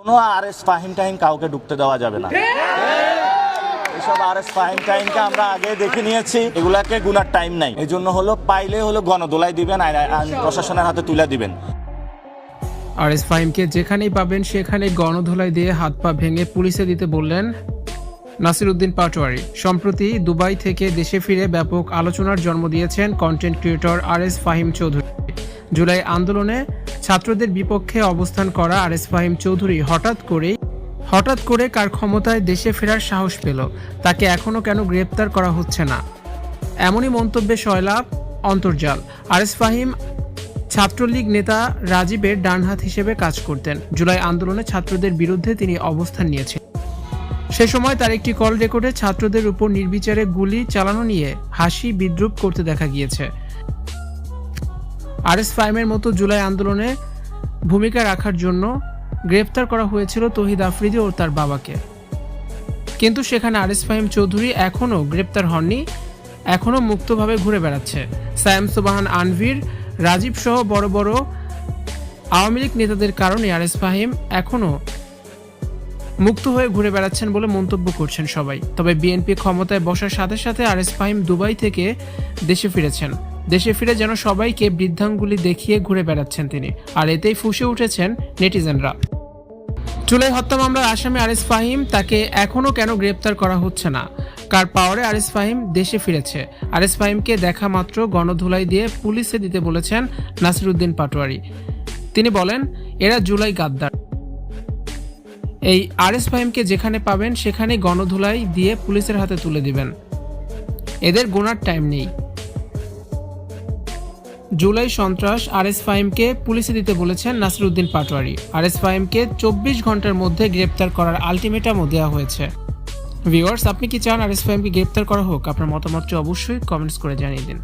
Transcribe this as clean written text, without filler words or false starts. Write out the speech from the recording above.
কোনো আরএস ফাহিম টাহিম কাউকে ঢুকতে দেওয়া যাবে না। এসব আরএস ফাহিম টাহিমকে আমরা আগে দেখে নিয়েছি, এগুলাকে গুনার টাইম নাই। এই জন্য পাইলে গণদোলাই দিবেন, আইন প্রশাসনের হাতে তুলে দিবেন। আরএস ফাহিমকে যেখানেই পাবেন সেখানেই গণধোলাই দিয়ে হাত পা ভেঙে পুলিশে দিতে বললেন নাসিরউদ্দিন পাটোয়ারি। সম্প্রতি দুবাই থেকে দেশে ফিরে ব্যাপক আলোচনার জন্ম দিয়েছেন content creator RS Fahim Chowdhury. July আন্দোলনে ছাত্রদের বিপক্ষে অবস্থান করা আরএস ফাহিম চৌধুরী হঠাৎ করে কার ক্ষমতায় দেশে ফেরার সাহস পেল, তাকে এখনও কেন গ্রেপ্তার করা হচ্ছে না, এমনই মন্তব্যে সয়লাব অন্তর্জাল। আরএস ফাহিম ছাত্রলীগ নেতা রাজীবের ডানহাত হিসেবে কাজ করতেন। জুলাই আন্দোলনে ছাত্রদের বিরুদ্ধে তিনি অবস্থান নিয়েছেন। সে সময় তার একটি কল রেকর্ডে ছাত্রদের উপর নির্বিচারে গুলি চালানো নিয়ে হাসি বিদ্রুপ করতে দেখা গিয়েছে। আরএস ফাহিমের মতো জুলাই আন্দোলনে ভূমিকা রাখার জন্য গ্রেপ্তার করা হয়েছিল তৌহিদ আফ্রিদি ও তার বাবাকে, কিন্তু সেখানে আরএস ফাহিম চৌধুরী এখনও গ্রেপ্তার হননি, এখনও মুক্তভাবে ঘুরে বেড়াচ্ছে। সায়েম সুবহান, আনভীর, রাজীব সহ বড় বড় আওয়ামী লীগ নেতাদের কারণে আরএস ফাহিম এখনও মুক্ত হয়ে ঘুরে বেড়াচ্ছেন বলে মন্তব্য করছেন সবাই। তবে বিএনপি ক্ষমতায় বসার সাথে সাথে আরএস ফাহিম দুবাই থেকে দেশে ফিরেছেন। দেশে ফিরে যেন সবাইকে বৃদ্ধাঙ্গুলি দেখিয়ে ঘুরে বেড়াচ্ছেন তিনি, আর এতেই ফুঁসে উঠেছেন নেটিজেনরা। জুলাই হত্যা মামলার আসামি আরএস ফাহিম, তাকে এখনও কেন গ্রেপ্তার করা হচ্ছে না? কার পাওয়ারে আরএস ফাহিম দেশে ফিরেছে? আরএস ফাহিমকে দেখা মাত্র গণধোলাই দিয়ে পুলিশে দিতে বলেছেন নাসিরউদ্দিন পাটোয়ারি। তিনি বলেন, এরা জুলাই গাদ্দার। এই আরএস ফাহিমকে যেখানে পাবেন সেখানে গণধোলাই দিয়ে পুলিশের হাতে তুলে দিবেন, এদের গোনার টাইম নেই। জুলাই সন্ত্রাস আরএস ফাহিমকে পুলিশে দিতে বলেছেন নাসিরউদ্দিন পাটোয়ারি। আরএস ফাহিমকে 24 ঘন্টার মধ্যে গ্রেপ্তার করার আলটিমেটামও দেওয়া হয়েছে। ভিউয়ার্স, আপনি কি চান আরএস ফাহিমকে গ্রেপ্তার করা হোক? আপনার মতামতটি অবশ্যই কমেন্টস করে জানিয়ে দিন।